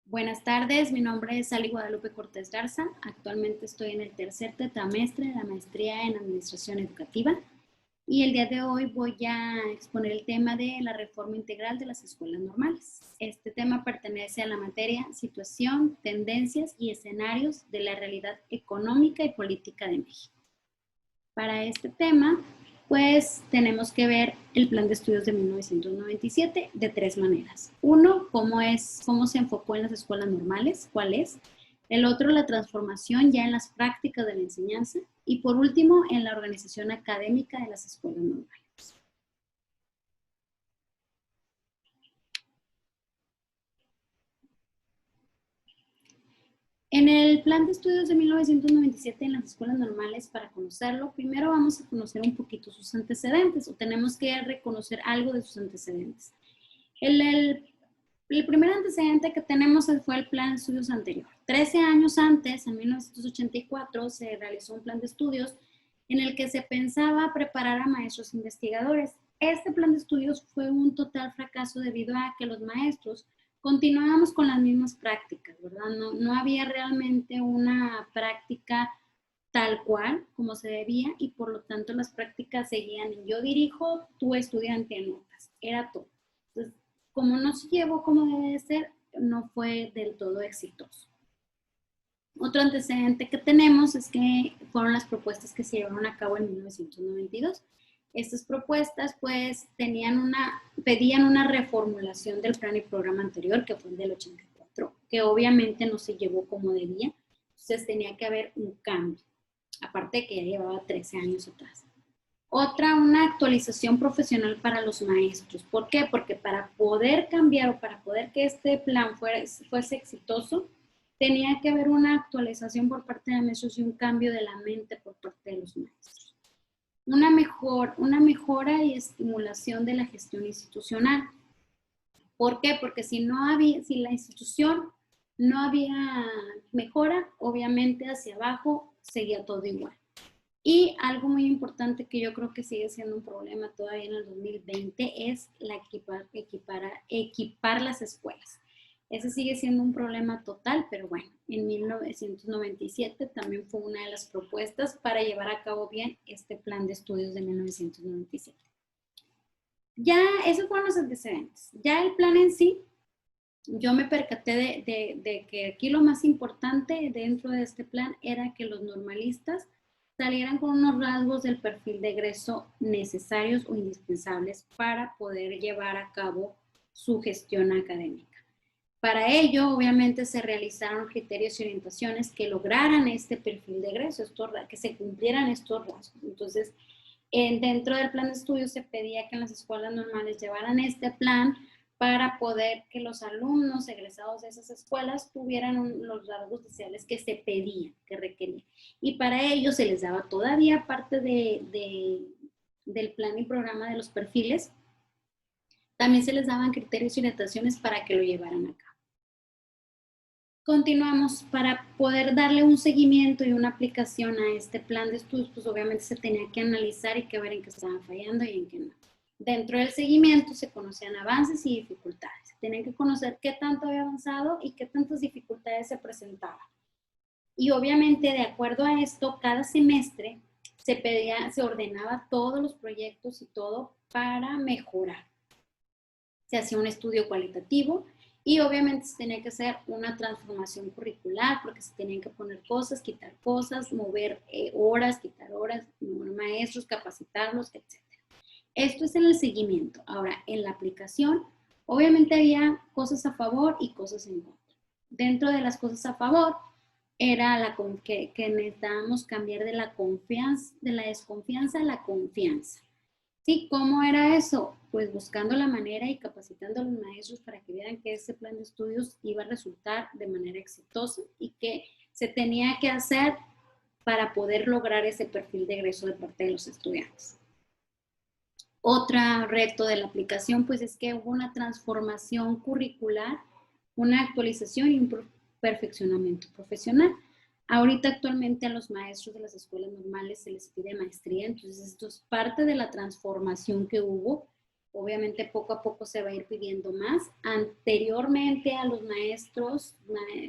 Buenas tardes, mi nombre es Ali Guadalupe Cortés Garza. Actualmente estoy en el tercer tetramestre de la maestría en Administración Educativa y el día de hoy voy a exponer el tema de la reforma integral de las escuelas normales. Este tema pertenece a la materia Situación, Tendencias y Escenarios de la Realidad Económica y Política de México. Para este tema, pues tenemos que ver el plan de estudios de 1997 de tres maneras. Uno, cómo se enfocó en las escuelas normales, cuál es. El otro, la transformación ya en las prácticas de la enseñanza. Y por último, en la organización académica de las escuelas normales. En el plan de estudios de 1997 en las escuelas normales, para conocerlo, primero vamos a conocer un poquito sus antecedentes, o tenemos que reconocer algo de sus antecedentes. El primer antecedente que tenemos fue el plan de estudios anterior. 13 años antes, en 1984, se realizó un plan de estudios en el que se pensaba preparar a maestros investigadores. Este plan de estudios fue un total fracaso debido a que los maestros continuábamos con las mismas prácticas, ¿verdad? No había realmente una práctica tal cual como se debía y por lo tanto las prácticas seguían en yo dirijo, tú estudiante anotas, era todo. Entonces, como no se llevó como debe de ser, no fue del todo exitoso. Otro antecedente que tenemos es que fueron las propuestas que se llevaron a cabo en 1992. Estas propuestas pues pedían una reformulación del plan y programa anterior, que fue el del 84, que obviamente no se llevó como debía, entonces tenía que haber un cambio, aparte de que ya llevaba 13 años atrás. Otra, una actualización profesional para los maestros. ¿Por qué? Porque para poder cambiar o para poder que este plan fuese exitoso, tenía que haber una actualización por parte de maestros y un cambio de la mente por parte de los maestros. Una mejora y estimulación de la gestión institucional. ¿Por qué? Porque si la institución no había mejora, obviamente hacia abajo seguía todo igual. Y algo muy importante que yo creo que sigue siendo un problema todavía en el 2020 es equipar las escuelas. Ese sigue siendo un problema total, pero bueno, en 1997 también fue una de las propuestas para llevar a cabo bien este plan de estudios de 1997. Ya, esos fueron los antecedentes. Ya el plan en sí, yo me percaté de que aquí lo más importante dentro de este plan era que los normalistas salieran con unos rasgos del perfil de egreso necesarios o indispensables para poder llevar a cabo su gestión académica. Para ello, obviamente, se realizaron criterios y orientaciones que lograran este perfil de egreso, que se cumplieran estos rasgos. Entonces, dentro del plan de estudio se pedía que en las escuelas normales llevaran este plan para poder que los alumnos egresados de esas escuelas tuvieran los rasgos deseables que se pedían, que requerían. Y para ello se les daba todavía parte del plan y programa de los perfiles. También se les daban criterios y orientaciones para que lo llevaran a cabo. Continuamos. Para poder darle un seguimiento y una aplicación a este plan de estudios, pues obviamente se tenía que analizar y que ver en qué estaban fallando y en qué no. Dentro del seguimiento se conocían avances y dificultades. Se tenían que conocer qué tanto había avanzado y qué tantas dificultades se presentaban. Y obviamente, de acuerdo a esto, cada semestre se ordenaba todos los proyectos y todo para mejorar. Se hacía un estudio cualitativo y obviamente se tenía que hacer una transformación curricular porque se tenían que poner cosas, quitar cosas, mover horas, quitar horas, mover maestros, capacitarlos, etc. Esto es en el seguimiento. Ahora, en la aplicación, obviamente había cosas a favor y cosas en contra. Dentro de las cosas a favor, era que necesitábamos cambiar de la desconfianza a la confianza. Sí, ¿cómo era eso? Pues buscando la manera y capacitando a los maestros para que vieran que ese plan de estudios iba a resultar de manera exitosa y que se tenía que hacer para poder lograr ese perfil de egreso de parte de los estudiantes. Otro reto de la aplicación pues es que hubo una transformación curricular, una actualización y un perfeccionamiento profesional. Ahorita actualmente a los maestros de las escuelas normales se les pide maestría, entonces esto es parte de la transformación que hubo Obviamente poco a poco se va a ir pidiendo más. Anteriormente a los maestros,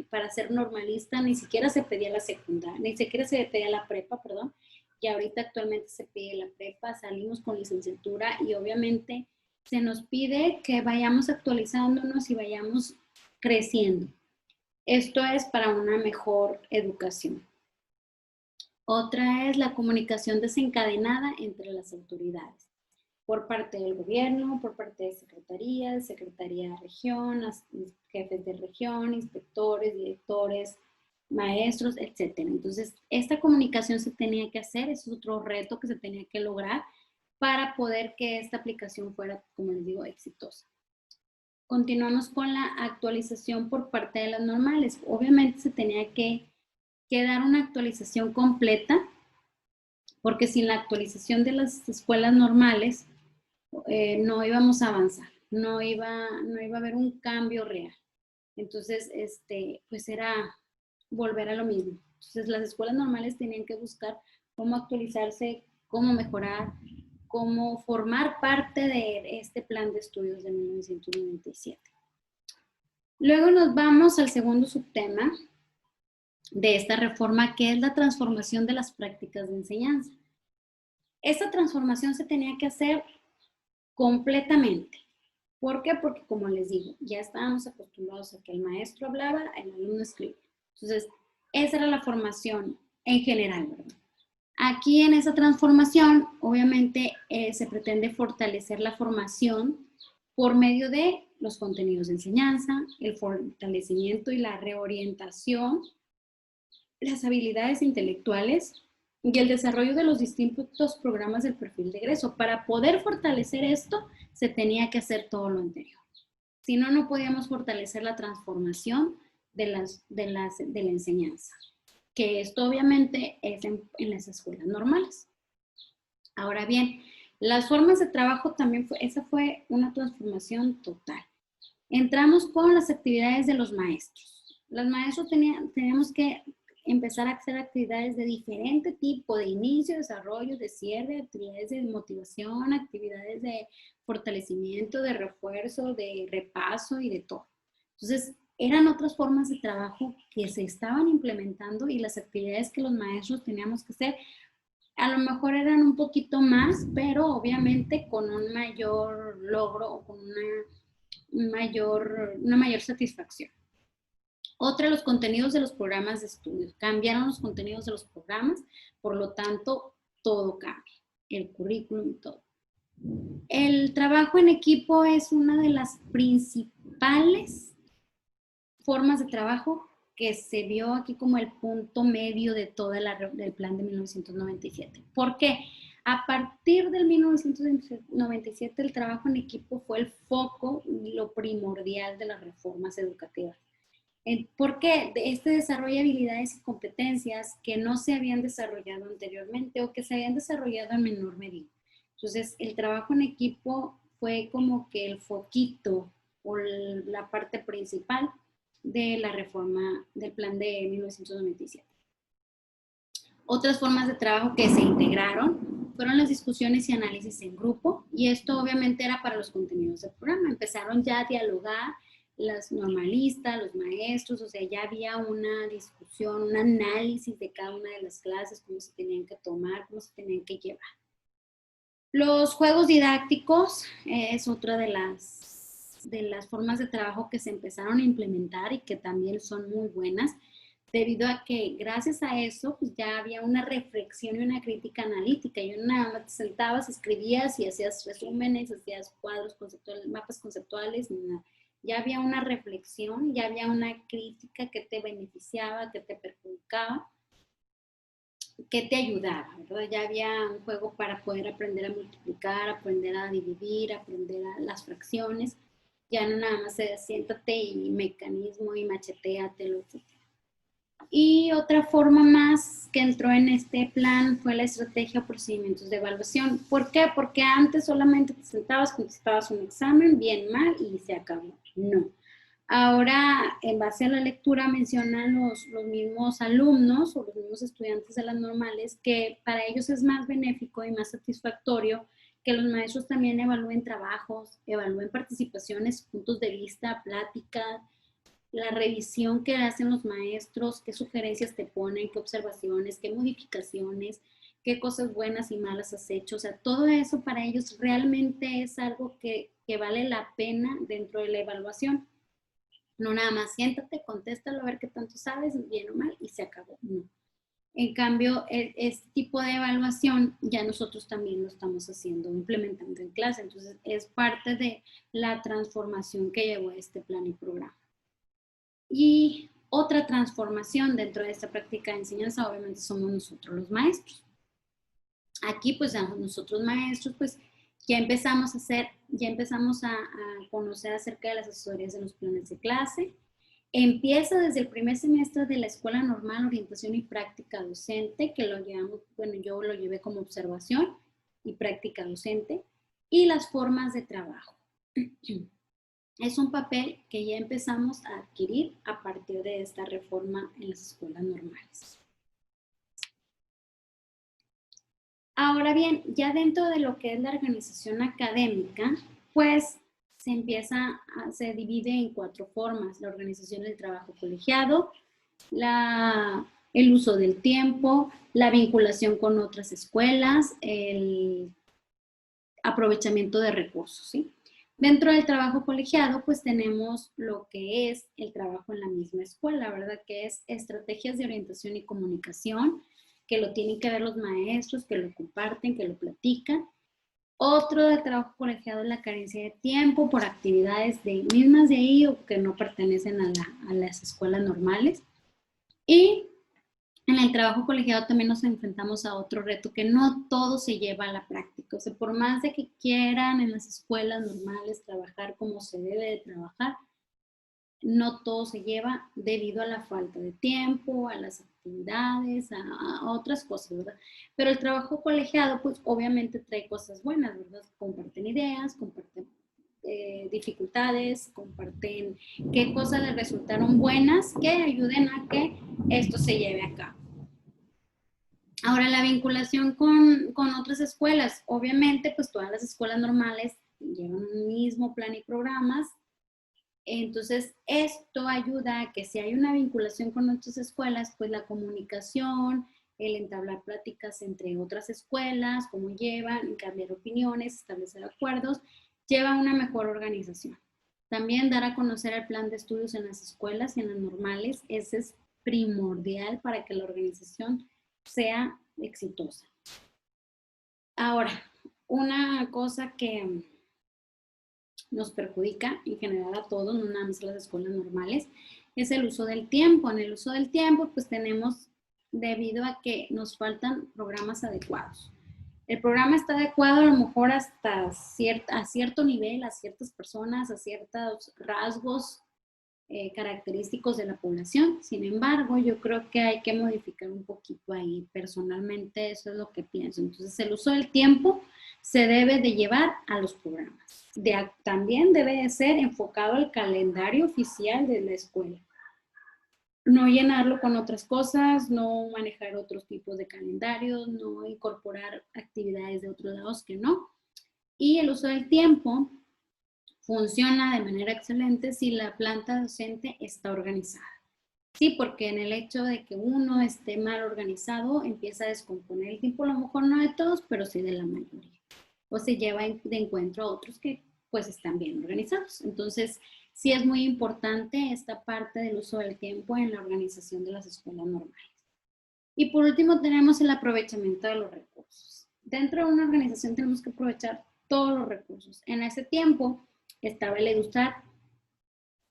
para ser normalista, ni siquiera se pedía la secundaria, ni siquiera se pedía la prepa, perdón, y ahorita actualmente se pide la prepa, salimos con licenciatura y obviamente se nos pide que vayamos actualizándonos y vayamos creciendo. Esto es para una mejor educación. Otra es la comunicación desencadenada entre las autoridades, por parte del gobierno, por parte de secretaría de región, jefes de región, inspectores, directores, maestros, etc. Entonces, esta comunicación se tenía que hacer, es otro reto que se tenía que lograr para poder que esta aplicación fuera, como les digo, exitosa. Continuamos con la actualización por parte de las normales. Obviamente se tenía que dar una actualización completa, porque sin la actualización de las escuelas normales no íbamos a avanzar, no iba a haber un cambio real. Entonces, pues era volver a lo mismo. Entonces, las escuelas normales tenían que buscar cómo actualizarse, cómo mejorar, cómo formar parte de este plan de estudios de 1997. Luego nos vamos al segundo subtema de esta reforma, que es la transformación de las prácticas de enseñanza. Esta transformación se tenía que hacer completamente. ¿Por qué? Porque, como les digo, ya estábamos acostumbrados a que el maestro hablaba, el alumno escribía. Entonces, esa era la formación en general, ¿verdad? Aquí en esa transformación, obviamente, se pretende fortalecer la formación por medio de los contenidos de enseñanza, el fortalecimiento y la reorientación, las habilidades intelectuales y el desarrollo de los distintos programas del perfil de egreso. Para poder fortalecer esto, se tenía que hacer todo lo anterior. Si no, no podíamos fortalecer la transformación de la enseñanza, que esto obviamente es en las escuelas normales. Ahora bien, las formas de trabajo también esa fue una transformación total. Entramos con las actividades de los maestros. Los maestros teníamos que empezar a hacer actividades de diferente tipo, de inicio, desarrollo, de cierre, actividades de motivación, actividades de fortalecimiento, de refuerzo, de repaso y de todo. Entonces, eran otras formas de trabajo que se estaban implementando y las actividades que los maestros teníamos que hacer a lo mejor eran un poquito más, pero obviamente con un mayor logro o con una mayor satisfacción. Otra, los contenidos de los programas de estudio. Cambiaron los contenidos de los programas, por lo tanto, todo cambia, el currículum y todo. El trabajo en equipo es una de las principales formas de trabajo que se vio aquí como el punto medio de todo el plan de 1997. ¿Por qué? A partir del 1997 el trabajo en equipo fue el foco, lo primordial de las reformas educativas. ¿Por qué? Este desarrollo de habilidades y competencias que no se habían desarrollado anteriormente o que se habían desarrollado en menor medida. Entonces, el trabajo en equipo fue como que el foquito o la parte principal de la reforma del plan de 1997. Otras formas de trabajo que se integraron fueron las discusiones y análisis en grupo, y esto obviamente era para los contenidos del programa. Empezaron ya a dialogar las normalistas, los maestros, o sea, ya había una discusión, un análisis de cada una de las clases, cómo se tenían que tomar, cómo se tenían que llevar. Los juegos didácticos es otra de las formas de trabajo que se empezaron a implementar y que también son muy buenas, debido a que gracias a eso pues ya había una reflexión y una crítica analítica, y te sentabas, escribías y hacías resúmenes, hacías cuadros conceptuales, mapas conceptuales, ya había una reflexión, ya había una crítica que te beneficiaba, que te perjudicaba, que te ayudaba, ¿verdad? Ya había un juego para poder aprender a multiplicar, aprender a dividir, aprender a las fracciones. Ya no nada más se siéntate y mecanismo y macheteatelo, etc. Y otra forma más que entró en este plan fue la estrategia o procedimientos de evaluación. ¿Por qué? Porque antes solamente te sentabas, contestabas un examen, bien, mal, y se acabó. No. Ahora, en base a la lectura, mencionan los mismos alumnos o los mismos estudiantes de las normales que para ellos es más benéfico y más satisfactorio que los maestros también evalúen trabajos, evalúen participaciones, puntos de vista, pláticas, la revisión que hacen los maestros, qué sugerencias te ponen, qué observaciones, qué modificaciones, qué cosas buenas y malas has hecho. O sea, todo eso para ellos realmente es algo que vale la pena dentro de la evaluación. No nada más siéntate, contéstalo a ver qué tanto sabes, bien o mal, y se acabó. No. En cambio, este tipo de evaluación ya nosotros también lo estamos haciendo, implementando en clase. Entonces, es parte de la transformación que llevó este plan y programa. Y otra transformación dentro de esta práctica de enseñanza, obviamente, somos nosotros los maestros. Aquí, pues, a nosotros maestros, pues, ya empezamos a conocer acerca de las asesorías de los planes de clase. Empieza desde el primer semestre de la Escuela Normal, Orientación y Práctica Docente, que lo llevamos, bueno, yo lo llevé como observación y práctica docente, y las formas de trabajo. Es un papel que ya empezamos a adquirir a partir de esta reforma en las escuelas normales. Ahora bien, ya dentro de lo que es la organización académica, pues se divide en 4 formas: la organización del trabajo colegiado, el uso del tiempo, la vinculación con otras escuelas, el aprovechamiento de recursos, ¿sí? Dentro del trabajo colegiado, pues tenemos lo que es el trabajo en la misma escuela, ¿verdad? Que es estrategias de orientación y comunicación, que lo tienen que ver los maestros, que lo comparten, que lo platican. Otro del trabajo colegiado es la carencia de tiempo por actividades mismas de ahí o que no pertenecen a las escuelas normales. Y en el trabajo colegiado también nos enfrentamos a otro reto, que no todo se lleva a la práctica. O sea, por más de que quieran en las escuelas normales trabajar como se debe de trabajar, no todo se lleva debido a la falta de tiempo, a las actividades, a otras cosas, ¿verdad? Pero el trabajo colegiado, pues obviamente trae cosas buenas, ¿verdad? Comparten ideas, comparten dificultades, comparten qué cosas les resultaron buenas que ayuden a que esto se lleve a cabo. Ahora, la vinculación con otras escuelas. Obviamente, pues todas las escuelas normales llevan un mismo plan y programas. Entonces, esto ayuda a que si hay una vinculación con otras escuelas, pues la comunicación, el entablar pláticas entre otras escuelas, cómo llevan, cambiar opiniones, establecer acuerdos, lleva a una mejor organización. También dar a conocer el plan de estudios en las escuelas y en las normales, ese es primordial para que la organización sea exitosa. Ahora, una cosa que nos perjudica en general a todos, no nada más a las escuelas normales, es el uso del tiempo. En el uso del tiempo, pues tenemos, debido a que nos faltan programas adecuados. El programa está adecuado a lo mejor hasta a cierto nivel, a ciertas personas, a ciertos rasgos característicos de la población. Sin embargo, yo creo que hay que modificar un poquito ahí. Personalmente, eso es lo que pienso. Entonces, el uso del tiempo se debe de llevar a los programas. También debe de ser enfocado al calendario oficial de la escuela. No llenarlo con otras cosas, no manejar otros tipos de calendarios, no incorporar actividades de otros lados que no. Y el uso del tiempo funciona de manera excelente si la planta docente está organizada. Sí, porque en el hecho de que uno esté mal organizado, empieza a descomponer el tiempo, a lo mejor no de todos, pero sí de la mayoría. O se lleva de encuentro a otros que pues están bien organizados. Entonces, sí es muy importante esta parte del uso del tiempo en la organización de las escuelas normales. Y por último tenemos el aprovechamiento de los recursos. Dentro de una organización tenemos que aprovechar todos los recursos. En ese tiempo estaba el EduStat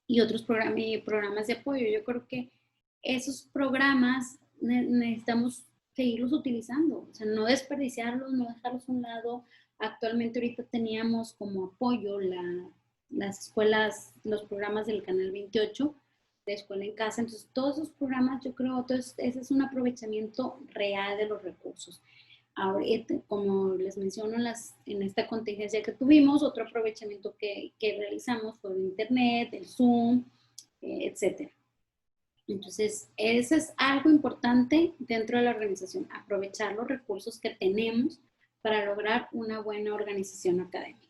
y otros programas de apoyo. Yo creo que esos programas necesitamos seguirlos utilizando, o sea, no desperdiciarlos, no dejarlos a un lado. Actualmente ahorita teníamos como apoyo las escuelas, los programas del Canal 28 de Escuela en Casa. Entonces, todos esos programas, yo creo, ese es un aprovechamiento real de los recursos. Ahora, como les menciono, en esta contingencia que tuvimos, otro aprovechamiento que realizamos fue el Internet, el Zoom, etcétera. Entonces, eso es algo importante dentro de la organización, aprovechar los recursos que tenemos para lograr una buena organización académica.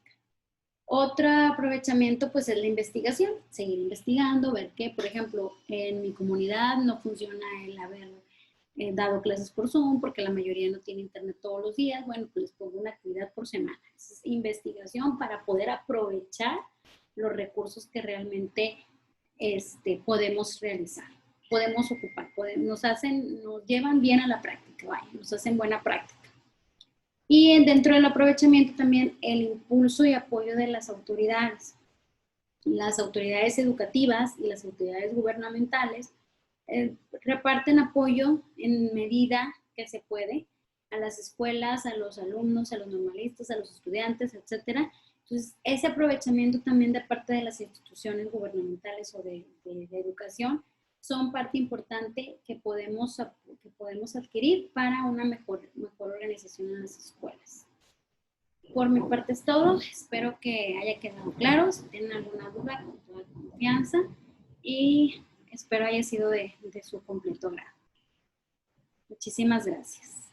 Otro aprovechamiento pues es la investigación, seguir investigando, ver que, por ejemplo, en mi comunidad no funciona el haber dado clases por Zoom porque la mayoría no tiene internet todos los días. Bueno, pues les pongo una actividad por semana. Es investigación para poder aprovechar los recursos que realmente podemos realizar, podemos ocupar, nos llevan bien a la práctica, vaya, nos hacen buena práctica. Y dentro del aprovechamiento también el impulso y apoyo de las autoridades educativas y las autoridades gubernamentales reparten apoyo en medida que se puede a las escuelas, a los alumnos, a los normalistas, a los estudiantes, etcétera. Entonces, ese aprovechamiento también de parte de las instituciones gubernamentales o de educación son parte importante que podemos adquirir para una mejor organización en las escuelas. Por mi parte es todo. Espero que haya quedado claro. Si tienen alguna duda, con toda confianza. Y espero haya sido de su completo grado. Muchísimas gracias.